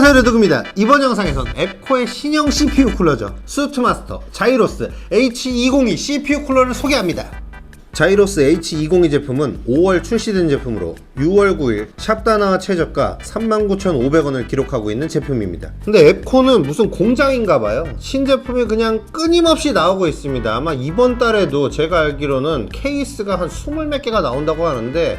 안녕하세요, 레드구입니다. 이번 영상에선 앱코의 신형 CPU 쿨러죠. 스투마스터 자이로스 H202 CPU 쿨러를 소개합니다. 자이로스 H202 제품은 5월 출시된 제품으로 6월 9일 샵다나와 최저가 39,500원을 기록하고 있는 제품입니다. 근데 앱코는 무슨 공장인가봐요. 신제품이 그냥 끊임없이 나오고 있습니다. 아마 이번 달에도 제가 알기로는 케이스가 한 20몇 개가 나온다고 하는데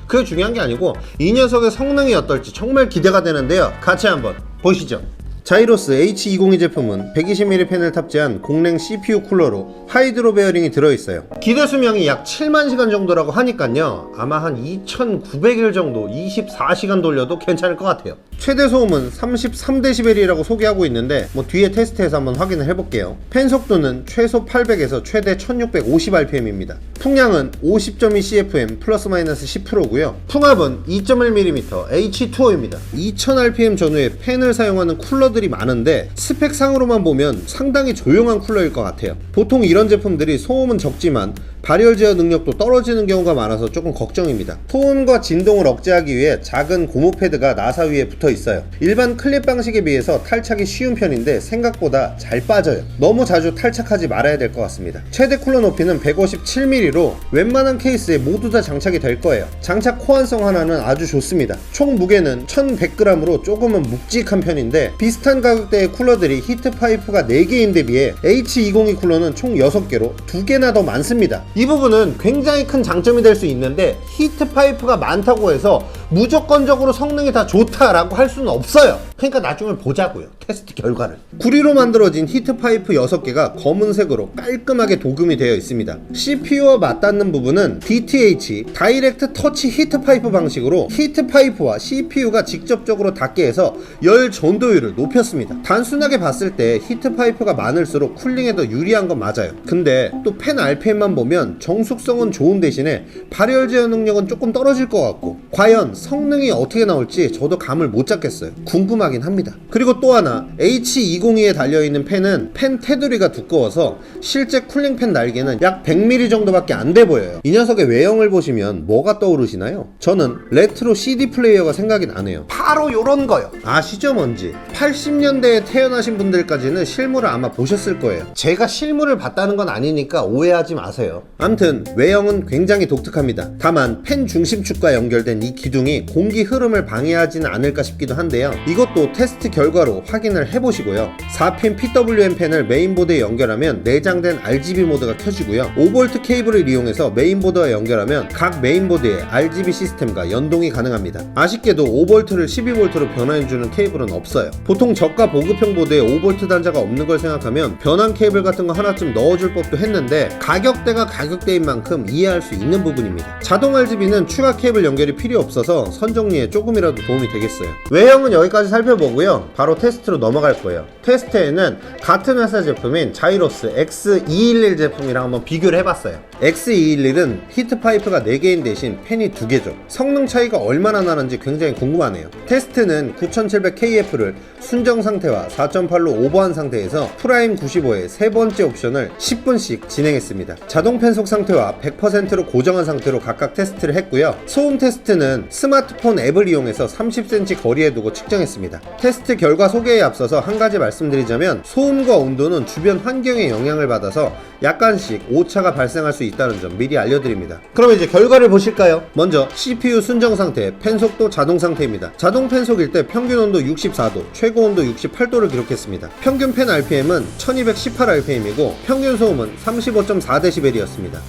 그게 중요한 게 아니고 이 녀석의 성능이 어떨지 정말 기대가 되는데요. 같이 한번 보시죠. 자이로스 H202 제품은 120mm 팬을 탑재한 공랭 CPU 쿨러로 하이드로 베어링이 들어있어요. 기대 수명이 약 7만 시간 정도라고 하니깐요, 아마 한 2,900일 정도 24시간 돌려도 괜찮을 것 같아요. 최대 소음은 33dB이라고 소개하고 있는데 뒤에 테스트해서 한번 확인을 해볼게요. 팬 속도는 최소 800에서 최대 1650rpm입니다. 풍량은 50.2cfm 플러스 마이너스 10%고요. 풍압은 2.1mm H2O입니다. 2000rpm 전후에 팬을 사용하는 쿨러들이 많은데 스펙상으로만 보면 상당히 조용한 쿨러일 것 같아요. 보통 이런 제품들이 소음은 적지만 발열 제어 능력도 떨어지는 경우가 많아서 조금 걱정입니다. 소음과 진동을 억제하기 위해 작은 고무 패드가 나사 위에 붙어 있어요. 일반 클립 방식에 비해서 탈착이 쉬운 편인데 생각보다 잘 빠져요. 너무 자주 탈착하지 말아야 될 것 같습니다. 최대 쿨러 높이는 157mm로 웬만한 케이스에 모두 다 장착이 될 거예요. 장착 호환성 하나는 아주 좋습니다. 총 무게는 1100g으로 조금은 묵직한 편인데 비슷한 가격대의 쿨러들이 히트 파이프가 4개인 데 비해 H202 쿨러는 총 6개로 2개나 더 많습니다. 이 부분은 굉장히 큰 장점이 될 수 있는데 히트 파이프가 많다고 해서 무조건적으로 성능이 다 좋다라고 할 수는 없어요. 그러니까 나중에 보자고요, 테스트 결과를. 구리로 만들어진 히트 파이프 6개가 검은색으로 깔끔하게 도금이 되어 있습니다. CPU와 맞닿는 부분은 DTH 다이렉트 터치 히트 파이프 방식으로 히트 파이프와 CPU가 직접적으로 닿게 해서 열 전도율을 높였습니다. 단순하게 봤을 때 히트 파이프가 많을수록 쿨링에 더 유리한 건 맞아요. 근데 또 팬 RPM만 보면 정숙성은 좋은 대신에 발열 제어 능력은 조금 떨어질 것 같고, 과연 성능이 어떻게 나올지 저도 감을 못 잡겠어요. 궁금하긴 합니다. 그리고 또 하나, H202에 달려있는 팬은 팬 테두리가 두꺼워서 실제 쿨링 팬 날개는 약 100mm 정도밖에 안 돼 보여요. 이 녀석의 외형을 보시면 뭐가 떠오르시나요? 저는 레트로 CD 플레이어가 생각이 나네요. 바로 요런 거요. 아시죠 뭔지? 80년대에 태어나신 분들까지는 실물을 아마 보셨을 거예요. 제가 실물을 봤다는 건 아니니까 오해하지 마세요. 암튼 외형은 굉장히 독특합니다. 다만 팬 중심축과 연결된 이 기둥이 공기 흐름을 방해하지는 않을까 싶기도 한데요. 이것도 테스트 결과로 확인을 해보시고요. 4핀 PWM 팬을 메인보드에 연결하면 내장된 RGB 모드가 켜지고요. 5V 케이블을 이용해서 메인보드와 연결하면 각 메인보드에 RGB 시스템과 연동이 가능합니다. 아쉽게도 5V를 12V로 변환해주는 케이블은 없어요. 보통 저가 보급형 보드에 5V 단자가 없는 걸 생각하면 변환 케이블 같은 거 하나쯤 넣어줄 법도 했는데 가격대가 가격대인 만큼 이해할 수 있는 부분입니다. 자동 RGB는 추가 케이블 연결이 필요 없어서 선정리에 조금이라도 도움이 되겠어요. 외형은 여기까지 살펴보고요, 바로 테스트로 넘어갈 거예요. 테스트에는 같은 회사 제품인 자이로스 X211 제품이랑 한번 비교를 해봤어요. X211은 히트 파이프가 4개인 대신 팬이 2개죠. 성능 차이가 얼마나 나는지 굉장히 궁금하네요. 테스트는 9700KF를 순정 상태와 4.8로 오버한 상태에서 프라임 95의 세 번째 옵션을 10분씩 진행했습니다. 자동 팬속 상태와 100%로 고정한 상태로 각각 테스트를 했고요. 소음 테스트는 스마트폰 앱을 이용해서 30cm 거리에 두고 측정했습니다. 테스트 결과 소개에 앞서서 한 가지 말씀드리자면 소음과 온도는 주변 환경에 영향을 받아서 약간씩 오차가 발생할 수 있다는 점 미리 알려드립니다. 그럼 이제 결과를 보실까요? 먼저 CPU 순정 상태, 팬 속도 자동 상태입니다. 자동 팬 속일 때 평균 온도 64도, 최고 온도 68도를 기록했습니다. 평균 팬 RPM은 1218rpm이고 평균 소음은 35.4dB이었습니다.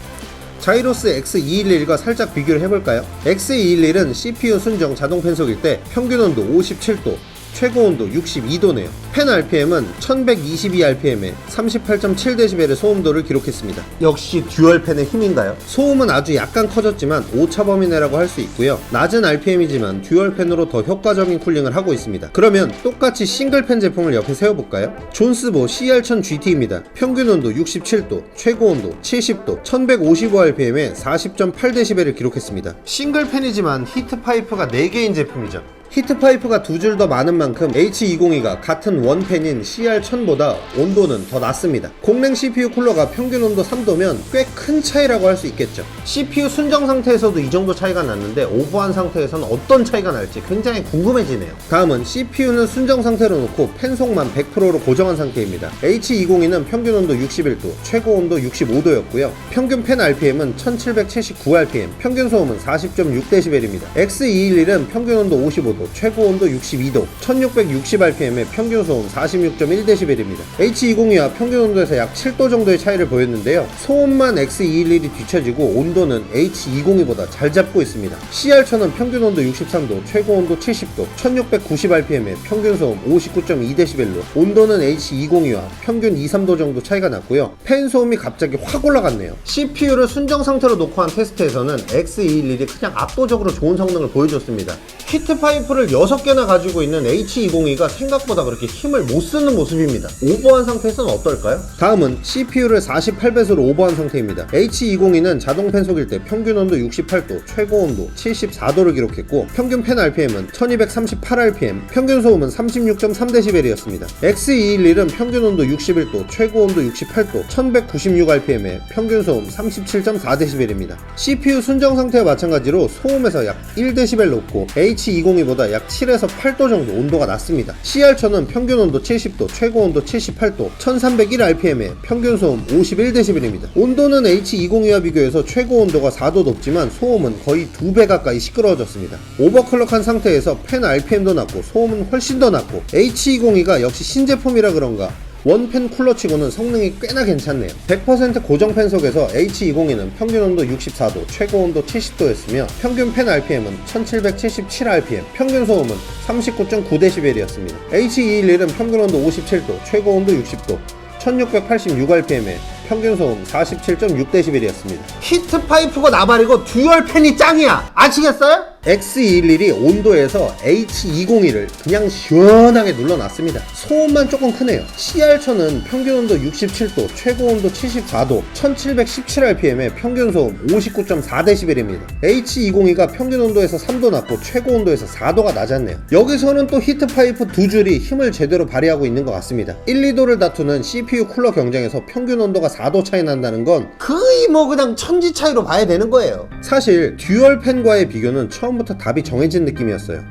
자이로스 X211과 살짝 비교를 해볼까요? X211은 CPU 순정 자동 팬 속일 때 평균 온도 57도, 최고 온도 62도네요. 팬 RPM은 1122rpm에 38.7dB의 소음도를 기록했습니다. 역시 듀얼 팬의 힘인가요? 소음은 아주 약간 커졌지만 오차 범위 내라고 할 수 있고요. 낮은 RPM이지만 듀얼 팬으로 더 효과적인 쿨링을 하고 있습니다. 그러면 똑같이 싱글 팬 제품을 옆에 세워볼까요? 존스보 CR1000GT입니다. 평균 온도 67도, 최고 온도 70도, 1155rpm에 40.8dB를 기록했습니다. 싱글 팬이지만 히트 파이프가 4개인 제품이죠. 히트파이프가 두 줄 더 많은 만큼 H202가 같은 원팬인 CR1000보다 온도는 더 낮습니다. 공랭 CPU 쿨러가 평균 온도 3도면 꽤 큰 차이라고 할 수 있겠죠. CPU 순정 상태에서도 이 정도 차이가 났는데 오버한 상태에서는 어떤 차이가 날지 굉장히 궁금해지네요. 다음은 CPU는 순정 상태로 놓고 팬속만 100%로 고정한 상태입니다. H202는 평균 온도 61도, 최고 온도 65도였고요. 평균 팬 RPM은 1779rpm, 평균 소음은 40.6dB입니다. X211은 평균 온도 55도, 최고 온도 62도, 1660rpm의 평균 소음 46.1dB입니다. H202와 평균 온도에서 약 7도 정도의 차이를 보였는데요. 소음만 X211이 뒤처지고 온도는 H202보다 잘 잡고 있습니다. CR1000은 평균 온도 63도, 최고 온도 70도, 1690rpm의 평균 소음 59.2dB로 온도는 H202와 평균 2, 3도 정도 차이가 났고요. 팬 소음이 갑자기 확 올라갔네요. CPU를 순정 상태로 놓고 한 테스트에서는 X211이 그냥 압도적으로 좋은 성능을 보여줬습니다. 히트파이프를 6개나 가지고 있는 H202가 생각보다 그렇게 힘을 못 쓰는 모습입니다. 오버한 상태에서는 어떨까요? 다음은 CPU를 48배수로 오버한 상태입니다. H202는 자동 팬 속일 때 평균 온도 68도, 최고 온도 74도를 기록했고 평균 팬 RPM은 1238rpm, 평균 소음은 36.3dB였습니다. X211은 평균 온도 61도, 최고 온도 68도, 1196rpm의 평균 소음 37.4dB입니다. CPU 순정 상태와 마찬가지로 소음에서 약 1dB 높고 H202보다 약 7에서 8도 정도 온도가 낮습니다. CR1000은 평균 온도 70도, 최고 온도 78도, 1301rpm의 평균 소음 51dB입니다. 온도는 H202와 비교해서 최고 온도가 4도 높지만 소음은 거의 2배 가까이 시끄러워졌습니다. 오버클럭한 상태에서 팬 RPM도 낮고 소음은 훨씬 더 낮고 H202가 역시 신제품이라 그런가 원팬 쿨러치고는 성능이 꽤나 괜찮네요. 100% 고정 팬 속에서 H202는 평균 온도 64도, 최고 온도 70도였으며 평균 팬 RPM은 1777rpm, 평균 소음은 39.9dB였습니다. H211은 평균 온도 57도, 최고 온도 60도, 1686rpm의 평균 소음 47.6dB였습니다. 히트파이프가 나발이고 듀얼 팬이 짱이야! 아시겠어요? X211이 온도에서 H202를 그냥 시원하게 눌러놨습니다. 소음만 조금 크네요. CR1000은 평균 온도 67도, 최고 온도 74도, 1717rpm의 평균 소음 59.4dB입니다. H202가 평균 온도에서 3도 낮고 최고 온도에서 4도가 낮았네요. 여기서는 또 히트파이프 두 줄이 힘을 제대로 발휘하고 있는 것 같습니다. 1, 2도를 다투는 CPU 쿨러 경쟁에서 평균 온도가 4도 차이 난다는 건 거의 뭐 그냥 천지 차이로 봐야 되는 거예요. 사실 듀얼 팬과의 비교는 처음부터 답이 정해진 느낌이었어요.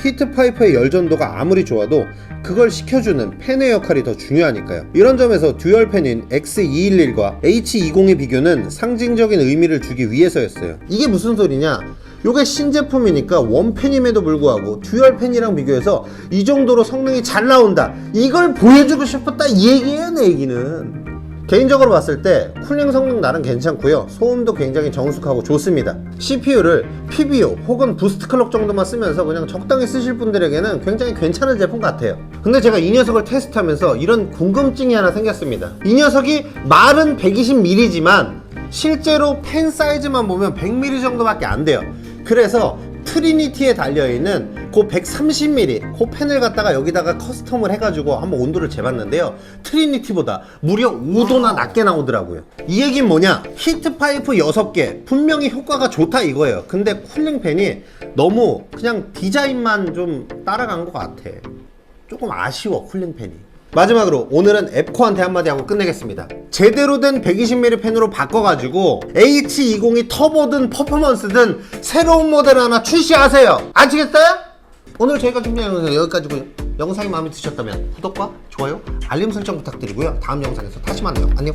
히트파이프의 열전도가 아무리 좋아도 그걸 식혀주는 팬의 역할이 더 중요하니까요. 이런 점에서 듀얼 팬인 X211과 H202 비교는 상징적인 의미를 주기 위해서였어요. 이게 무슨 소리냐? 요게 신제품이니까 원팬임에도 불구하고 듀얼 팬이랑 비교해서 이 정도로 성능이 잘 나온다, 이걸 보여주고 싶었다 이 얘기예요. 내 얘기는 개인적으로 봤을 때 쿨링 성능 나름 괜찮고요. 소음도 굉장히 정숙하고 좋습니다. CPU를 PBO 혹은 부스트 클럭 정도만 쓰면서 그냥 적당히 쓰실 분들에게는 굉장히 괜찮은 제품 같아요. 근데 제가 이 녀석을 테스트하면서 이런 궁금증이 하나 생겼습니다. 이 녀석이 말은 120mm지만 실제로 팬 사이즈만 보면 100mm 정도밖에 안 돼요. 그래서 트리니티에 달려있는 그 130mm 그 팬을 갖다가 여기다가 커스텀을 해가지고 한번 온도를 재봤는데요, 트리니티보다 무려 5도나 낮게 나오더라고요. 이 얘기는 뭐냐? 히트파이프 6개 분명히 효과가 좋다 이거예요. 근데 쿨링팬이 너무 그냥 디자인만 좀 따라간 것 같아. 조금 아쉬워 쿨링팬이. 마지막으로 오늘은 앱코한테 한마디 하고 끝내겠습니다. 제대로 된 120mm 팬으로 바꿔가지고 H202 터보든 퍼포먼스든 새로운 모델 하나 출시하세요. 아시겠어요? 오늘 저희가 준비한 영상 여기까지고요. 영상이 마음에 드셨다면 구독과 좋아요, 알림 설정 부탁드리고요. 다음 영상에서 다시 만나요. 안녕.